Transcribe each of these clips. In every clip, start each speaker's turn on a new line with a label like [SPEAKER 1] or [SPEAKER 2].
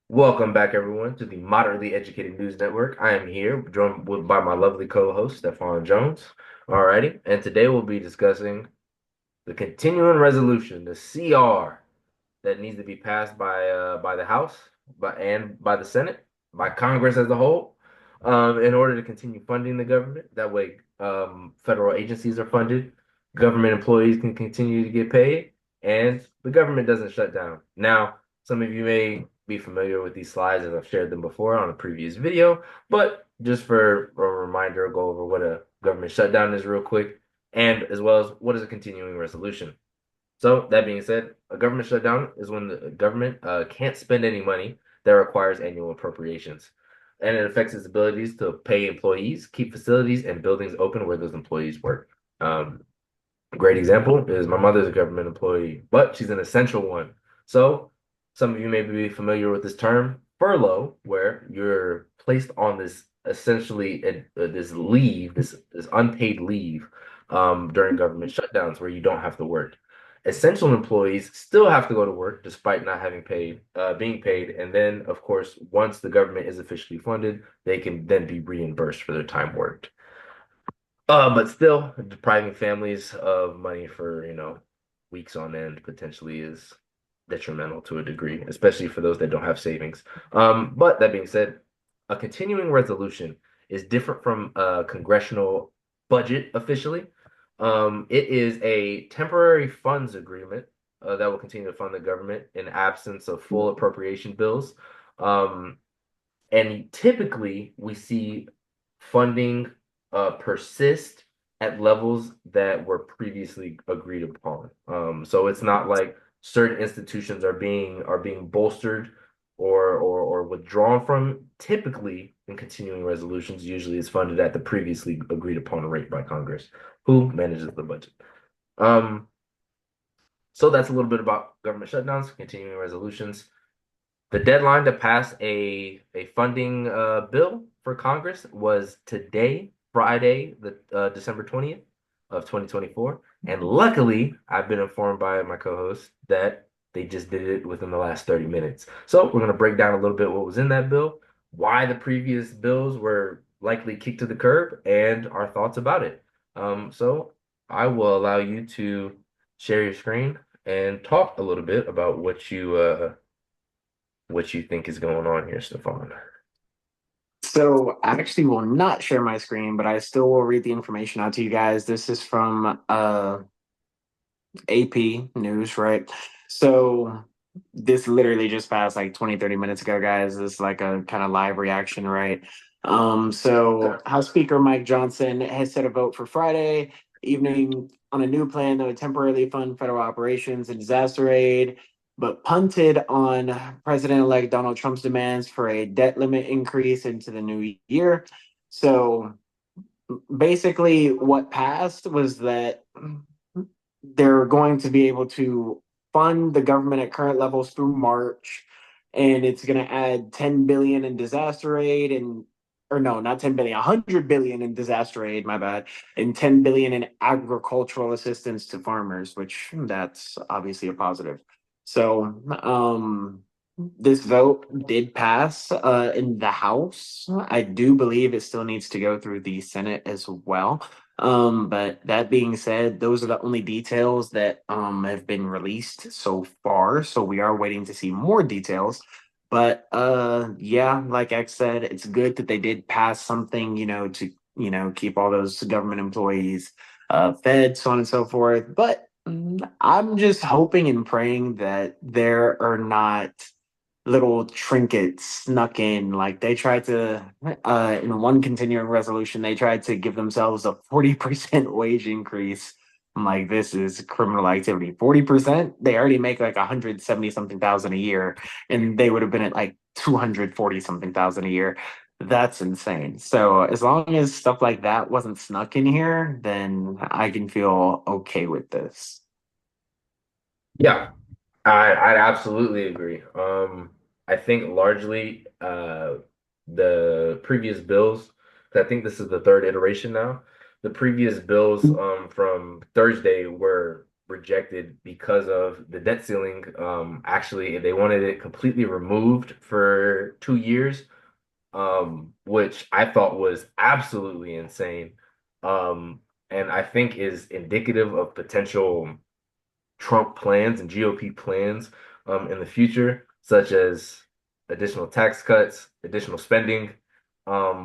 [SPEAKER 1] Welcome back, everyone, to the Moderately Educated News Network. I am here, by my lovely co-host, Stefan Jones. Alrighty, and today we'll be discussing the continuing resolution, the CR, that needs to be passed by the House, and by the Senate, by Congress as a whole, in order to continue funding the government. That way, federal agencies are funded, government employees can continue to get paid, and the government doesn't shut down. Now, some of you may be familiar with these slides as I've shared them before on a previous video, but just for a reminder, I'll go over what a government shutdown is real quick, and as well as what is a continuing resolution. So that being said, a government shutdown is when the government can't spend any money that requires annual appropriations, and it affects its abilities to pay employees, keep facilities and buildings open where those employees work. A great example is my mother's a government employee, but she's an essential one. So some of you may be familiar with this term, furlough, where you're placed on this essentially this leave, this unpaid leave during government shutdowns where you don't have to work. Essential employees still have to go to work despite not having being paid. And then, of course, once the government is officially funded, they can then be reimbursed for their time worked. But still, depriving families of money for, weeks on end potentially is detrimental to a degree, especially for those that don't have savings. But that being said, a continuing resolution is different from a congressional budget officially. It is a temporary funds agreement that will continue to fund the government in absence of full appropriation bills. Um, and typically, we see funding persist at levels that were previously agreed upon. So it's not like certain institutions are being bolstered or withdrawn from. Typically, in continuing resolutions, usually is funded at the previously agreed upon rate by Congress, who manages the budget. Um, so that's a little bit about government shutdowns, continuing resolutions. The deadline to pass a funding bill for Congress was today, Friday, the December 20th of 2024. And luckily, I've been informed by my co-host that they just did it within the last 30 minutes. So we're going to break down a little bit what was in that bill, why the previous bills were likely kicked to the curb, and our thoughts about it. So I will allow you to share your screen and talk a little bit about what you think is going on here, Stefan.
[SPEAKER 2] So I actually will not share my screen, but I still will read the information out to you guys. This is from AP News, right? So this literally just passed like 20, 30 minutes ago, guys. This is like a kind of live reaction, right? So House Speaker Mike Johnson has set a vote for Friday evening on a new plan that would temporarily fund federal operations and disaster aid, but punted on President-elect Donald Trump's demands for a debt limit increase into the new year. So basically, what passed was that they're going to be able to fund the government at current levels through March, and it's going to add 10 billion in disaster aid and or no, not 10 billion, 100 billion in disaster aid, my bad, and 10 billion in agricultural assistance to farmers, which that's obviously a positive. So, this vote did pass in the House. I do believe it still needs to go through the Senate as well. But that being said, those are the only details that have been released so far. So we are waiting to see more details. But yeah, like X said, it's good that they did pass something, to keep all those government employees fed, so on and so forth. But I'm just hoping and praying that there are not little trinkets snuck in. Like they tried to, in one continuing resolution, they tried to give themselves a 40% wage increase. I'm like, this is criminal activity. 40%? They already make like 170 something thousand a year, and they would have been at like 240 something thousand a year. That's insane. So as long as stuff like that wasn't snuck in here, then I can feel okay with this.
[SPEAKER 1] Yeah, I absolutely agree. I think largely the previous bills, 'cause I think this is the third iteration now. The previous bills from Thursday were rejected because of the debt ceiling. Actually, they wanted it completely removed for 2 years, which I thought was absolutely insane. Um, and I think is indicative of potential Trump plans and GOP plans in the future, such as additional tax cuts, additional spending,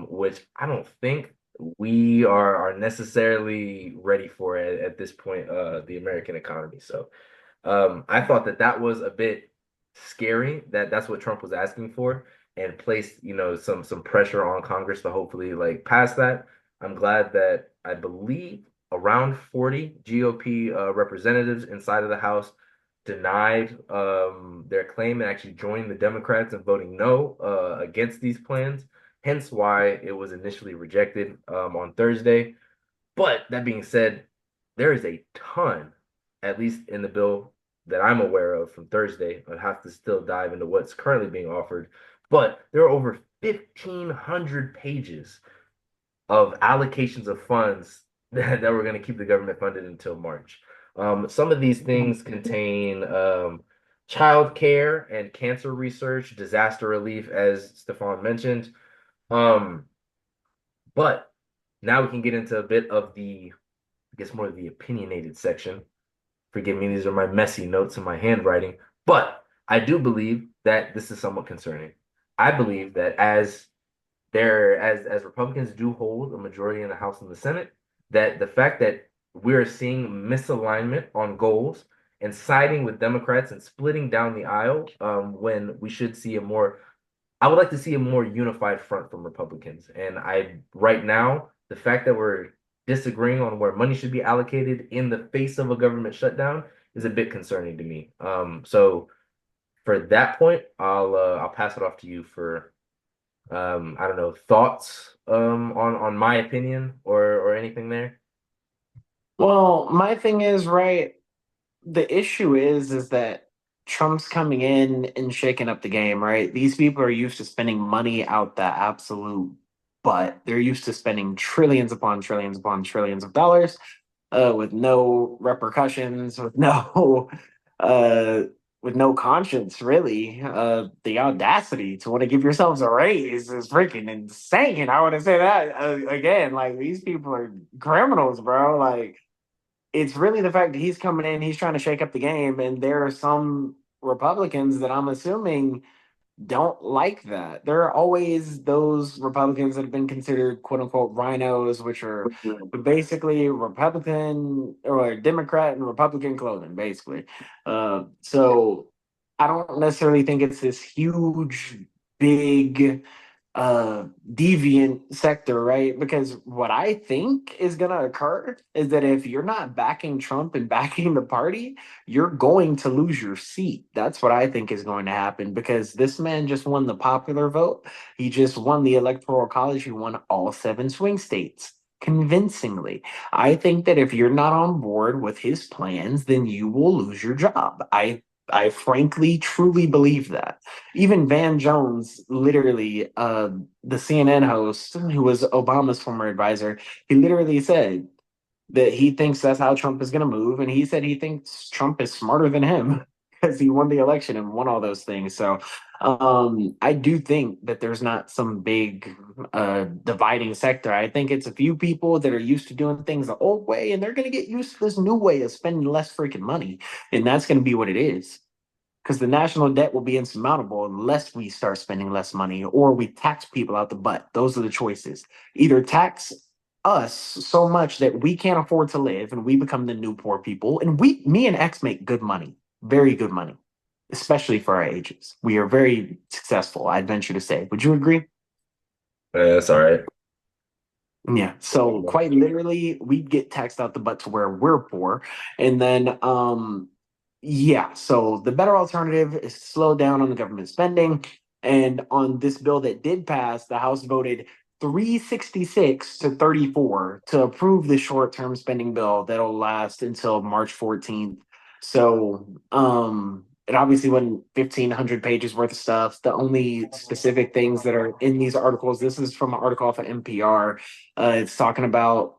[SPEAKER 1] which I don't think we are necessarily ready for at this point, the American economy. So I thought that that was a bit scary that that's what Trump was asking for and placed, some pressure on Congress to hopefully like pass that. I'm glad that I believe around 40 GOP representatives inside of the House denied their claim and actually joined the Democrats in voting no against these plans. Hence why it was initially rejected on Thursday. But that being said, there is a ton, at least in the bill that I'm aware of from Thursday. I'd have to still dive into what's currently being offered. But there are over 1,500 pages of allocations of funds that were going to keep the government funded until March. Some of these things contain child care and cancer research, disaster relief, as Stefan mentioned. Um, but now we can get into a bit of I guess more of the opinionated section. Forgive me, these are my messy notes and my handwriting, but I do believe that this is somewhat concerning. I believe that as Republicans do hold a majority in the House and the Senate, that the fact that we're seeing misalignment on goals and siding with Democrats and splitting down the aisle when we should see I would like to see a more unified front from Republicans. And right now, the fact that we're disagreeing on where money should be allocated in the face of a government shutdown is a bit concerning to me. So for that point, I'll pass it off to you for I don't know, thoughts on my opinion or anything there.
[SPEAKER 2] Well, my thing is, right, the issue is that Trump's coming in and shaking up the game, right? These people are used to spending money out the absolute butt. They're used to spending trillions upon trillions upon trillions of dollars with no repercussions, uh, with no conscience, really. The audacity to want to give yourselves a raise is freaking insane. I want to say that again. Like these people are criminals, bro. Like it's really the fact that he's coming in, he's trying to shake up the game, and there are some Republicans that I'm assuming don't like that. There are always those Republicans that have been considered quote unquote rhinos, which are basically Republican or Democrat and Republican clothing, basically. So I don't necessarily think it's this huge, big deviant sector, right? Because what I think is going to occur is that if you're not backing Trump and backing the party, you're going to lose your seat. That's what I think is going to happen because this man just won the popular vote. He just won the electoral college. He won all seven swing states convincingly. I think that if you're not on board with his plans, then you will lose your job. I frankly truly believe that. Even Van Jones, literally, the CNN host who was Obama's former advisor, he literally said that he thinks that's how Trump is going to move, and he said he thinks Trump is smarter than him because he won the election and won all those things. So, I do think that there's not some big dividing sector. I think it's a few people that are used to doing things the old way, and they're going to get used to this new way of spending less freaking money, and that's going to be what it is because the national debt will be insurmountable unless we start spending less money or we tax people out the butt. Those are the choices. Either tax us so much that we can't afford to live and we become the new poor people. And me and X make good money, very good money, especially for our ages. We are very successful, I'd venture to say. Would you agree?
[SPEAKER 1] That's all right.
[SPEAKER 2] Yeah. So quite literally, we get taxed out the butt to where we're poor. And then yeah, so the better alternative is to slow down on the government spending. And on this bill that did pass, the House voted 366 to 34 to approve the short-term spending bill that'll last until March 14th. So it obviously wasn't 1,500 pages worth of stuff. The only specific things that are in these articles, this is from an article off of NPR. It's talking about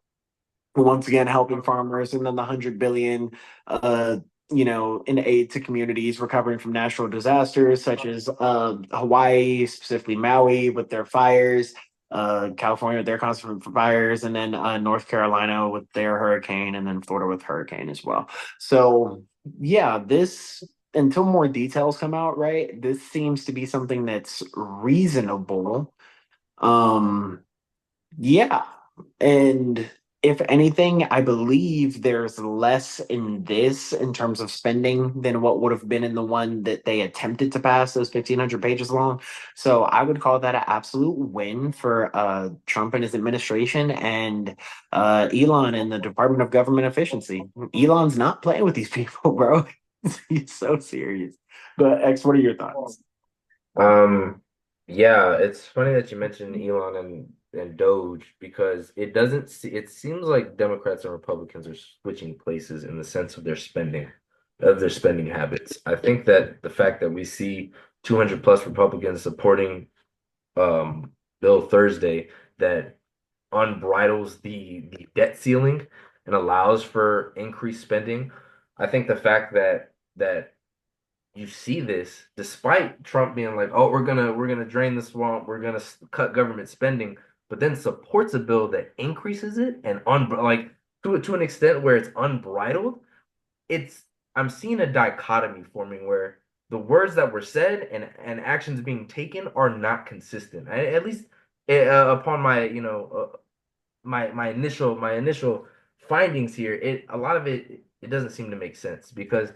[SPEAKER 2] once again helping farmers, and then the 100 billion uh in aid to communities recovering from natural disasters such as Hawaii, specifically Maui with their fires, California with their constant fires, and then North Carolina with their hurricane, and then Florida with hurricane as well. So yeah, this, until more details come out, right, this seems to be something that's reasonable. um yeah. And if anything, I believe there's less in this in terms of spending than what would have been in the one that they attempted to pass, those 1,500 pages long. So I would call that an absolute win for Trump and his administration, and Elon and the Department of Government Efficiency. Elon's not playing with these people, bro. He's so serious. But X, what are your thoughts?
[SPEAKER 1] Um, yeah, it's funny that you mentioned Elon and Doge because it seems like Democrats and Republicans are switching places in the sense of their spending habits. I think that the fact that we see 200 plus Republicans supporting Bill Thursday that unbridles the debt ceiling and allows for increased spending. I think the fact that you see this despite Trump being like, "Oh, we're gonna drain the swamp, we're gonna cut government spending," but then supports a bill that increases it and like to an extent where it's unbridled. It's I'm seeing a dichotomy forming where the words that were said and actions being taken are not consistent. At least upon my my initial findings here, it a lot of it doesn't seem to make sense because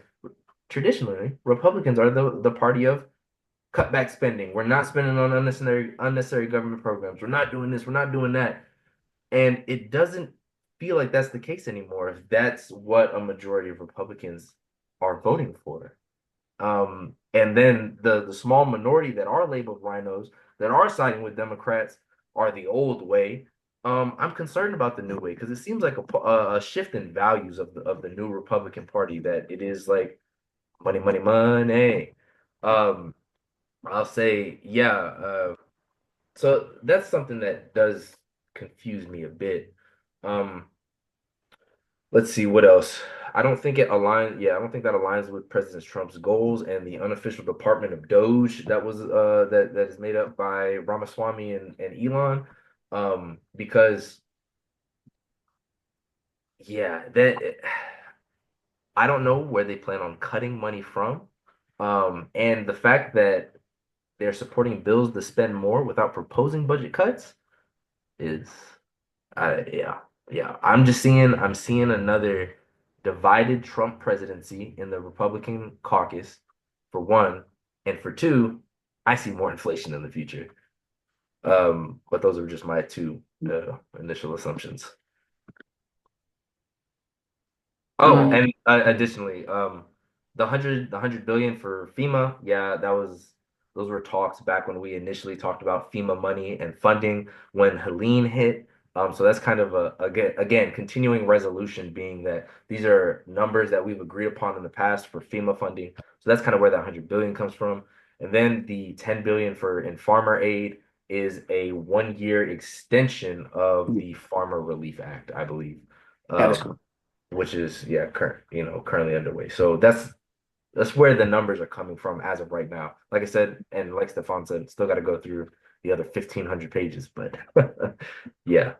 [SPEAKER 1] traditionally Republicans are the party of cut back spending. We're not spending on unnecessary government programs. We're not doing this. We're not doing that. And it doesn't feel like that's the case anymore. If that's what a majority of Republicans are voting for. And then the small minority that are labeled rhinos that are siding with Democrats are the old way. I'm concerned about the new way because it seems like a shift in values of the new Republican Party that it is like money, money, money. Um, I'll say, yeah. So that's something that does confuse me a bit. Um, let's see what else. I don't think it aligns. Yeah, I don't think that aligns with President Trump's goals and the unofficial Department of Doge that is made up by Ramaswamy and Elon. Because yeah, that I don't know where they plan on cutting money from. And the fact that they're supporting bills to spend more without proposing budget cuts is yeah, yeah. I'm seeing another divided Trump presidency in the Republican caucus, for one, and for two, I see more inflation in the future. But those are just my two initial assumptions. Oh,
[SPEAKER 2] Mm,
[SPEAKER 1] and additionally, the hundred billion for FEMA, yeah, those were talks back when we initially talked about FEMA money and funding when Helene hit. So that's kind of again continuing resolution being that these are numbers that we've agreed upon in the past for FEMA funding. So that's kind of where that 100 billion comes from. And then the 10 billion for in farmer aid is a 1 year extension of the Farmer Relief Act, I believe.
[SPEAKER 2] that is
[SPEAKER 1] Um,
[SPEAKER 2] cool.
[SPEAKER 1] which is currently underway. So that's where the numbers are coming from as of right now. Like I said, and like Stefan said, still got to go through the other 1,500 pages, but yeah,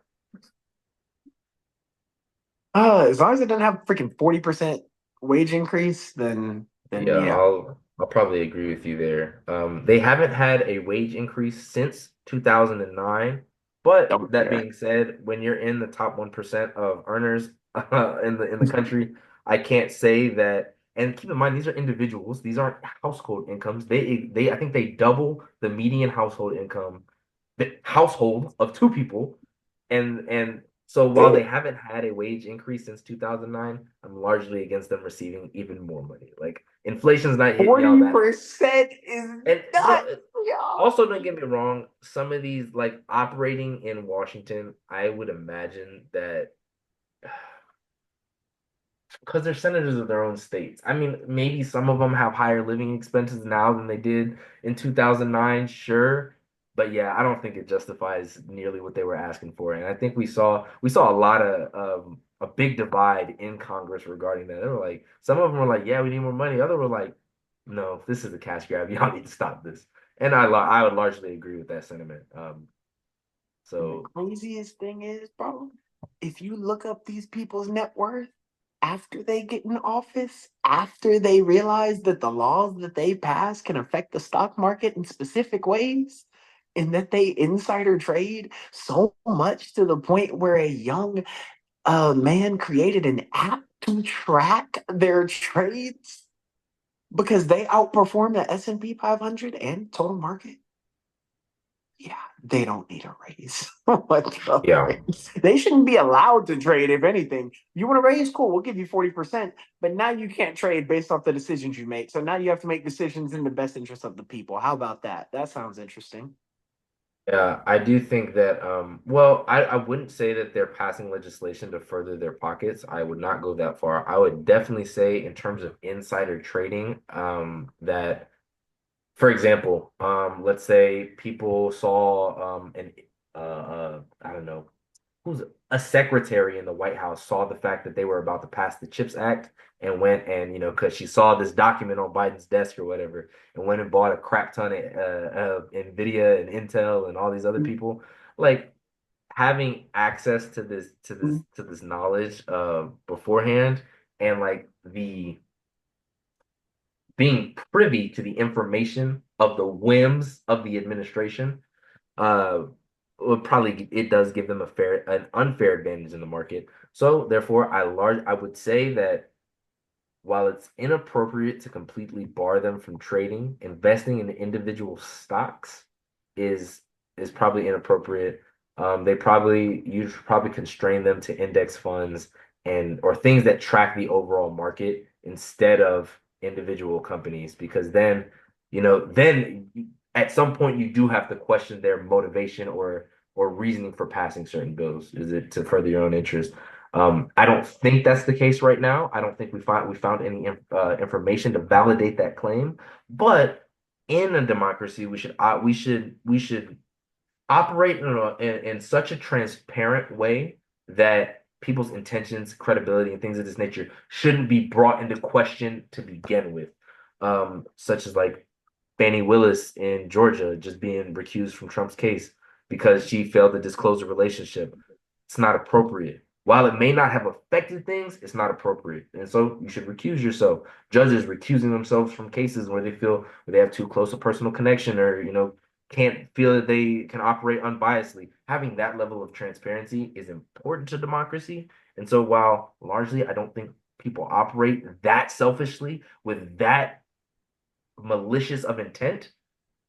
[SPEAKER 2] As long as it doesn't have freaking 40% wage increase, then
[SPEAKER 1] yeah,
[SPEAKER 2] yeah.
[SPEAKER 1] I'll probably agree with you there. They haven't had a wage increase since 2009, but
[SPEAKER 2] Don't
[SPEAKER 1] that
[SPEAKER 2] care.
[SPEAKER 1] being said, when you're in the top 1% of earners in the country, I can't say that. And keep in mind, these are individuals; these aren't household incomes. I think they double the median household income, the household of two people, and so while they haven't had a wage increase since 2009, I'm largely against them receiving even more money. Like inflation's not hitting y'all that hard.
[SPEAKER 2] 40% is
[SPEAKER 1] And
[SPEAKER 2] nuts, y'all.
[SPEAKER 1] also don't get me wrong, some of these like operating in Washington, I would imagine that because they're senators of their own states. I mean, maybe some of them have higher living expenses now than they did in 2009, sure, but yeah, I don't think it justifies nearly what they were asking for. And I think we saw a lot of a big divide in Congress regarding that. They were like, some of them were like, yeah, we need more money. Others were like, no, this is a cash grab. Y'all need to stop this. And I would largely agree with that sentiment.
[SPEAKER 2] And the
[SPEAKER 1] So
[SPEAKER 2] craziest thing is, bro, if you look up these people's net worth after they get in office, after they realize that the laws that they pass can affect the stock market in specific ways, and that they insider trade so much to the point where a young man created an app to track their trades because they outperform the S&P 500 and total market. Yeah, they don't need a raise
[SPEAKER 1] yeah.
[SPEAKER 2] whatsoever. They shouldn't be allowed to trade, if anything. You want to raise? Cool, we'll give you 40%, but now you can't trade based off the decisions you make. So now you have to make decisions in the best interest of the people. How about that? That sounds interesting.
[SPEAKER 1] Yeah, I do think that, well, I wouldn't say that they're passing legislation to further their pockets. I would not go that far. I would definitely say, in terms of insider trading, that, for example, let's say people saw I don't know, who's a secretary in the White House saw the fact that they were about to pass the CHIPS Act and went and, because she saw this document on Biden's desk or whatever, and went and bought a crap ton of Nvidia and Intel and all these other people. Like, having access to this knowledge beforehand, and like the being privy to the information of the whims of the administration, uh would probably, it does give them an unfair advantage in the market. So therefore, I would say that while it's inappropriate to completely bar them from trading, investing in individual stocks is is probably inappropriate. You should probably constrain them to index funds and or things that track the overall market instead of individual companies, because then at some point you do have to question their motivation or reasoning for passing certain bills. Is it to further your own interest? I don't think that's the case right now. I don't think we found any information to validate that claim. But in a democracy, we should operate in such a transparent way that people's intentions, credibility, and things of this nature shouldn't be brought into question to begin with. Such as like Fannie Willis in Georgia just being recused from Trump's case because she failed to disclose a relationship. It's not appropriate. While it may not have affected things, it's not appropriate. And so you should recuse yourself. Judges recusing themselves from cases where they have too close a personal connection, or, can't feel that they can operate unbiasedly. Having that level of transparency is important to democracy. And so while largely I don't think people operate that selfishly with that malicious of intent,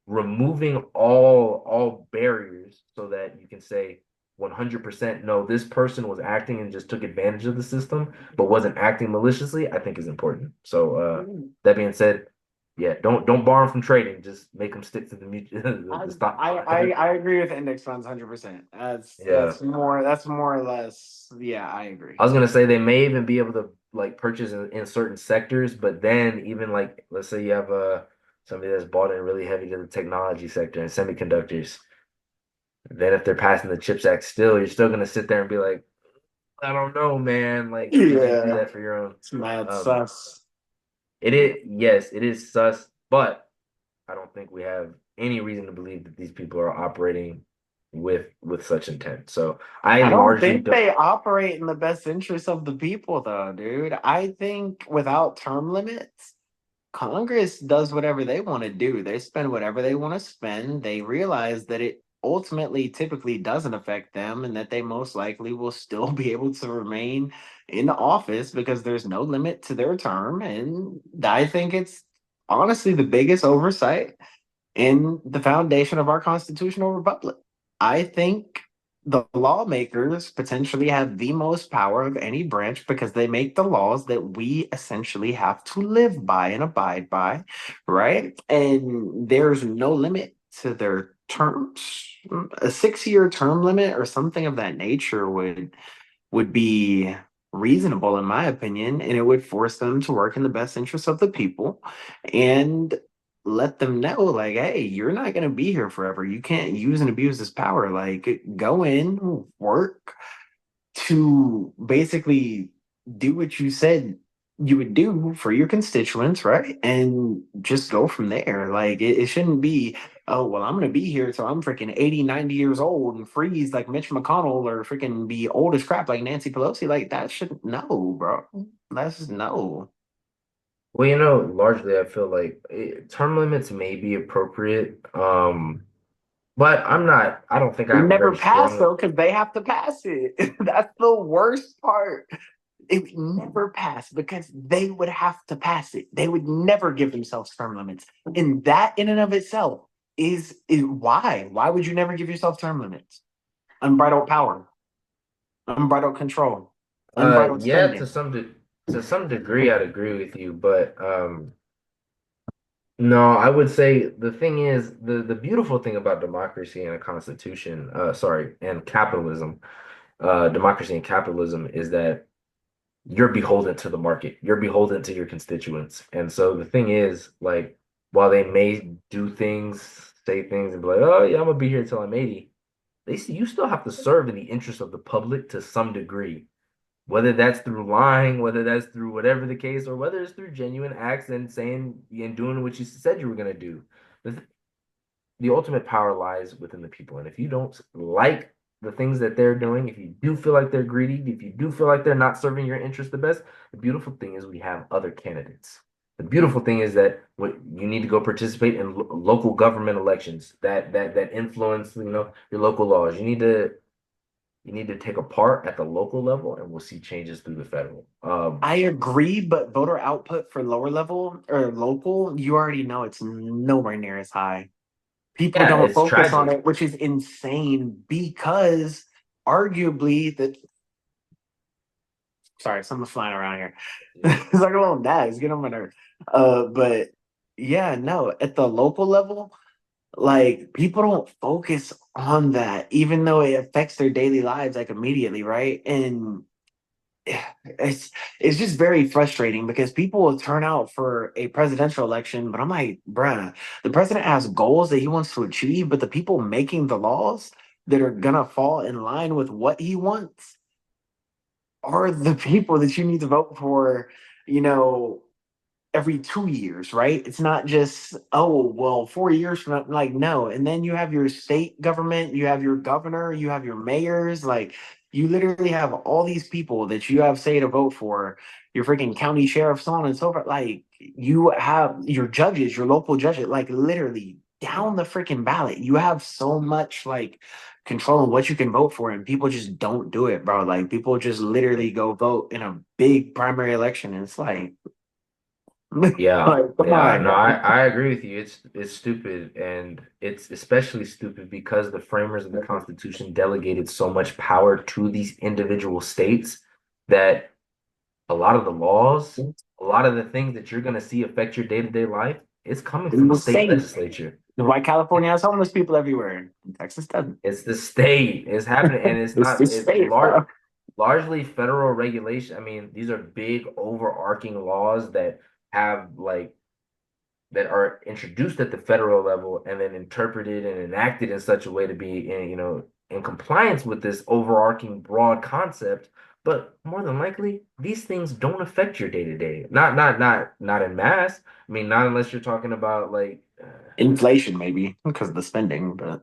[SPEAKER 1] removing all barriers so that you can say 100% no, this person was acting and just took advantage of the system but wasn't acting maliciously, I think is important. So that being said, yeah, don't borrow from trading, just make them stick to the
[SPEAKER 2] I
[SPEAKER 1] stock
[SPEAKER 2] I I,
[SPEAKER 1] market.
[SPEAKER 2] I agree with index funds 100%. That's
[SPEAKER 1] Yeah,
[SPEAKER 2] more or less. Yeah, I agree.
[SPEAKER 1] I was gonna say they may even be able to like purchase in certain sectors, but then even like, let's say you have somebody that's bought in really heavy to the technology sector and semiconductors. Then if they're passing the CHIPS Act still, you're still gonna sit there and be like, I don't know, man. Like, you can just do
[SPEAKER 2] Yeah,
[SPEAKER 1] that for your own.
[SPEAKER 2] it's mad
[SPEAKER 1] Um,
[SPEAKER 2] sus.
[SPEAKER 1] it is, yes, it is sus, but I don't think we have any reason to believe that these people are operating with such intent. So I
[SPEAKER 2] I don't
[SPEAKER 1] largely
[SPEAKER 2] think
[SPEAKER 1] don't.
[SPEAKER 2] they operate in the best interest of the people, though, dude. I think without term limits, Congress does whatever they want to do. They spend whatever they want to spend. They realize that it ultimately typically doesn't affect them and that they most likely will still be able to remain in office because there's no limit to their term. And I think it's honestly the biggest oversight in the foundation of our constitutional republic. I think the lawmakers potentially have the most power of any branch because they make the laws that we essentially have to live by and abide by, right? And there's no limit to their terms. A 6 year term limit or something of that nature would be reasonable in my opinion, and it would force them to work in the best interest of the people. And let them know, like, hey, you're not gonna be here forever. You can't use and abuse this power. Like, go in, work to basically do what you said you would do for your constituents, right? And just go from there. Like, it shouldn't be, oh, well, I'm going to be here till I'm freaking 80, 90 years old and freeze like Mitch McConnell or freaking be old as crap like Nancy Pelosi. Like, that shouldn't, no, bro. That's just no.
[SPEAKER 1] Well, largely I feel like term limits may be appropriate. But I don't think I
[SPEAKER 2] It
[SPEAKER 1] have a
[SPEAKER 2] never
[SPEAKER 1] very
[SPEAKER 2] passed
[SPEAKER 1] strong.
[SPEAKER 2] though, because they have to pass it. That's the worst part. It would never pass because they would have to pass it. They would never give themselves term limits. And that in and of itself is why. Why would you never give yourself term limits? Unbridled power, unbridled control, unbridled
[SPEAKER 1] Yeah,
[SPEAKER 2] spending.
[SPEAKER 1] to some degree I'd agree with you, but no, I would say the thing is the beautiful thing about democracy and a constitution, sorry, and capitalism, democracy and capitalism is that you're beholden to the market. You're beholden to your constituents. And so the thing is, like, while they may do things, say things, and be like, "Oh yeah, I'm gonna be here till I'm 80," you still have to serve in the interest of the public to some degree. Whether that's through lying, whether that's through whatever the case, or whether it's through genuine acts and saying and doing what you said you were gonna do. The, the ultimate power lies within the people. And if you don't like the things that they're doing, if you do feel like they're greedy, if you do feel like they're not serving your interest the best, the beautiful thing is we have other candidates. The beautiful thing is that what you need to go participate in local government elections that influence, your local laws. You need to take a part at the local level, and we'll see changes through the federal.
[SPEAKER 2] I agree, but voter output for lower level or local, you already know it's nowhere near as high. People
[SPEAKER 1] Yeah,
[SPEAKER 2] don't
[SPEAKER 1] it's
[SPEAKER 2] focus on
[SPEAKER 1] tragic.
[SPEAKER 2] it, which is insane because arguably the sorry, something's flying around here. It's like a little gnats, get on my nerves. But yeah, no, at the local level, like people don't focus on that, even though it affects their daily lives like immediately, right? And it's it's just very frustrating because people will turn out for a presidential election, but I'm like, bruh, the president has goals that he wants to achieve, but the people making the laws that are gonna fall in line with what he wants are the people that you need to vote for, you know, every 2 years, right? It's not just, oh, well, 4 years from now, like, no. And then you have your state government, you have your governor, you have your mayors, like, you literally have all these people that you have say to vote for, your freaking county sheriff, so on and so forth. Like, you have your judges, your local judges, like, literally down the freaking ballot. You have so much, like, control on what you can vote for, and people just don't do it, bro. Like, people just literally go vote in a big primary election, and it's like,
[SPEAKER 1] Yeah,
[SPEAKER 2] like, come
[SPEAKER 1] yeah,
[SPEAKER 2] on,
[SPEAKER 1] no,
[SPEAKER 2] guys.
[SPEAKER 1] I agree with you. It's stupid, and it's especially stupid because the framers of the Constitution delegated so much power to these individual states that a lot of the laws, a lot of the things that you're gonna see affect your day-to-day life, it's coming from the state
[SPEAKER 2] Insane.
[SPEAKER 1] legislature.
[SPEAKER 2] Why
[SPEAKER 1] It,
[SPEAKER 2] California has homeless people everywhere. Texas doesn't.
[SPEAKER 1] it's the state. It's happening, and
[SPEAKER 2] It's the
[SPEAKER 1] it's
[SPEAKER 2] state, bro.
[SPEAKER 1] largely federal regulation. I mean, these are big overarching laws that have like that are introduced at the federal level and then interpreted and enacted in such a way to be in compliance with this overarching broad concept. But more than likely, these things don't affect your day to day. Not in mass. I mean, not unless you're talking about like
[SPEAKER 2] Inflation, maybe, because of the spending, but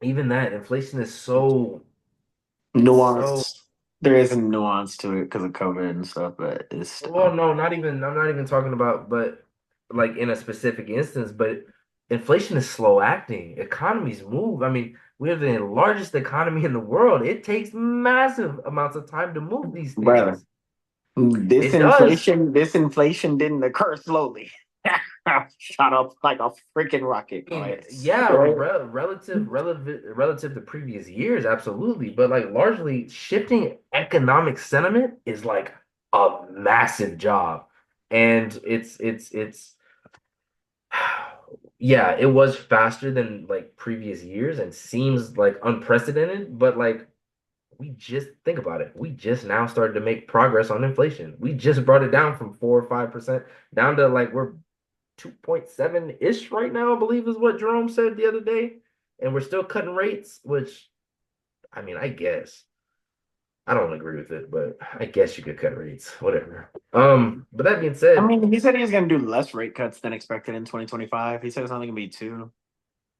[SPEAKER 1] even that inflation is so it's so
[SPEAKER 2] nuance. There is a nuance to it because of COVID and stuff, but it's
[SPEAKER 1] well,
[SPEAKER 2] still.
[SPEAKER 1] no, not even. I'm not even talking about, but like in a specific instance. But inflation is slow acting. Economies move. I mean, we have the largest economy in the world. It takes massive amounts of time to move these
[SPEAKER 2] Brother,
[SPEAKER 1] things.
[SPEAKER 2] this
[SPEAKER 1] It does.
[SPEAKER 2] inflation, this inflation didn't occur slowly. Shot up like a freaking rocket,
[SPEAKER 1] I mean,
[SPEAKER 2] guys.
[SPEAKER 1] yeah,
[SPEAKER 2] Right?
[SPEAKER 1] relative to previous years, absolutely. But like largely shifting economic sentiment is like a massive job, and it's yeah, it was faster than like previous years and seems like unprecedented, but like we just think about it. We just now started to make progress on inflation. We just brought it down from 4 or 5% down to like we're 2.7-ish right now, I believe is what Jerome said the other day. And we're still cutting rates, which I mean, I guess. I don't agree with it, but I guess you could cut rates, whatever. But that being
[SPEAKER 2] I
[SPEAKER 1] said,
[SPEAKER 2] mean, he said he was going to do less rate cuts than expected in 2025. He said it's only going to be two.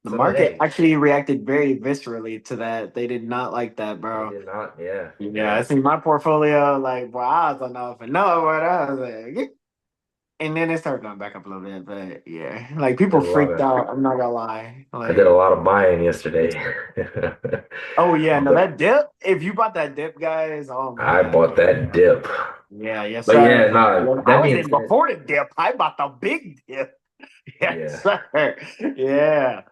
[SPEAKER 2] The
[SPEAKER 1] so
[SPEAKER 2] market
[SPEAKER 1] hey,
[SPEAKER 2] actually reacted very viscerally to that. They did not like that,
[SPEAKER 1] they
[SPEAKER 2] bro.
[SPEAKER 1] did not, yeah,
[SPEAKER 2] Yeah, I
[SPEAKER 1] yeah.
[SPEAKER 2] see my portfolio, like, bro, I was on off and no, what I was like, and then it started going back up a little bit, but yeah, like
[SPEAKER 1] I did
[SPEAKER 2] people
[SPEAKER 1] a lot
[SPEAKER 2] freaked
[SPEAKER 1] of
[SPEAKER 2] out. I'm not gonna lie.
[SPEAKER 1] I did a
[SPEAKER 2] Like,
[SPEAKER 1] lot of buying yesterday.
[SPEAKER 2] oh yeah, no,
[SPEAKER 1] But
[SPEAKER 2] that dip. If you bought that dip, guys, oh my
[SPEAKER 1] I
[SPEAKER 2] god.
[SPEAKER 1] bought that dip.
[SPEAKER 2] Yeah, yes,
[SPEAKER 1] But yeah,
[SPEAKER 2] sir.
[SPEAKER 1] nah,
[SPEAKER 2] When I
[SPEAKER 1] that
[SPEAKER 2] was
[SPEAKER 1] being
[SPEAKER 2] in
[SPEAKER 1] said,
[SPEAKER 2] before the dip, I bought the big dip. Yes,
[SPEAKER 1] yeah.
[SPEAKER 2] sir. Yeah.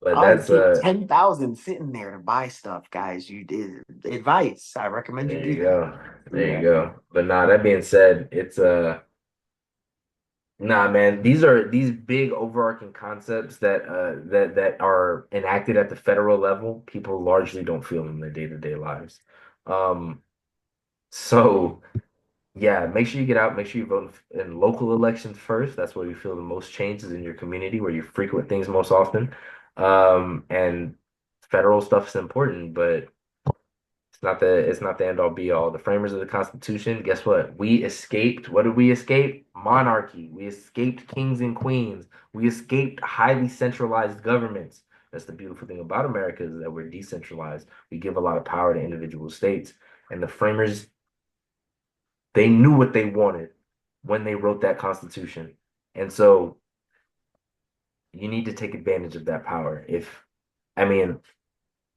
[SPEAKER 1] But
[SPEAKER 2] I
[SPEAKER 1] that's
[SPEAKER 2] keep 10,000 sitting there to buy stuff, guys. You did advice. I recommend you
[SPEAKER 1] there
[SPEAKER 2] do
[SPEAKER 1] you
[SPEAKER 2] that.
[SPEAKER 1] go. There you
[SPEAKER 2] Yeah.
[SPEAKER 1] go. But nah, that being said, it's nah, man, these big overarching concepts that are enacted at the federal level, people largely don't feel in their day-to-day lives. Um, so yeah, make sure you get out, make sure you vote in local elections first. That's where you feel the most changes in your community, where you frequent things most often. And federal stuff is important, but it's not the end all be all. The framers of the Constitution, guess what? We escaped. What did we escape? Monarchy. We escaped kings and queens. We escaped highly centralized governments. That's the beautiful thing about America is that we're decentralized. We give a lot of power to individual states. And the framers, they knew what they wanted when they wrote that Constitution. And so you need to take advantage of that power. I mean,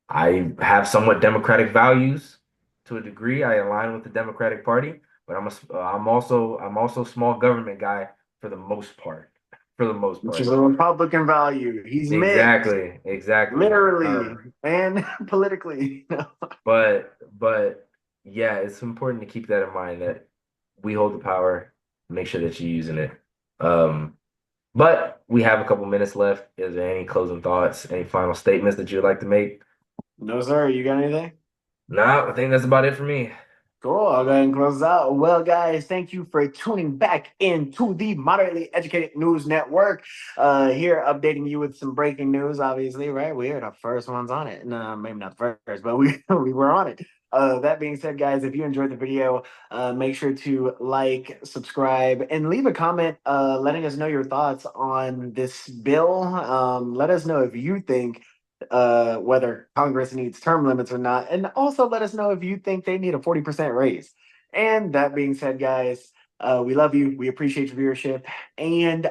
[SPEAKER 1] I have somewhat democratic values to a degree. I align with the Democratic Party, but I'm also small government guy for the most part. For the most
[SPEAKER 2] Which is
[SPEAKER 1] part.
[SPEAKER 2] a Republican value. He's mixed,
[SPEAKER 1] Exactly, exactly.
[SPEAKER 2] literally and politically.
[SPEAKER 1] But yeah, it's important to keep that in mind that we hold the power. Make sure that you're using it. Um, but we have a couple minutes left. Is there any closing thoughts, any final statements that you'd like to make?
[SPEAKER 2] No, sir. You got anything?
[SPEAKER 1] No, I think that's about it for me.
[SPEAKER 2] Cool. I'll go ahead and close out. Well, guys, thank you for tuning back into the Moderately Educated News Network. Here, updating you with some breaking news. Obviously, right? We are the first ones on it. No, maybe not the first, but we we were on it. That being said, guys, if you enjoyed the video, make sure to like, subscribe, and leave a comment letting us know your thoughts on this bill. Let us know if you think whether Congress needs term limits or not. And also let us know if you think they need a 40% raise. And that being said, guys, we love you. We appreciate your viewership. And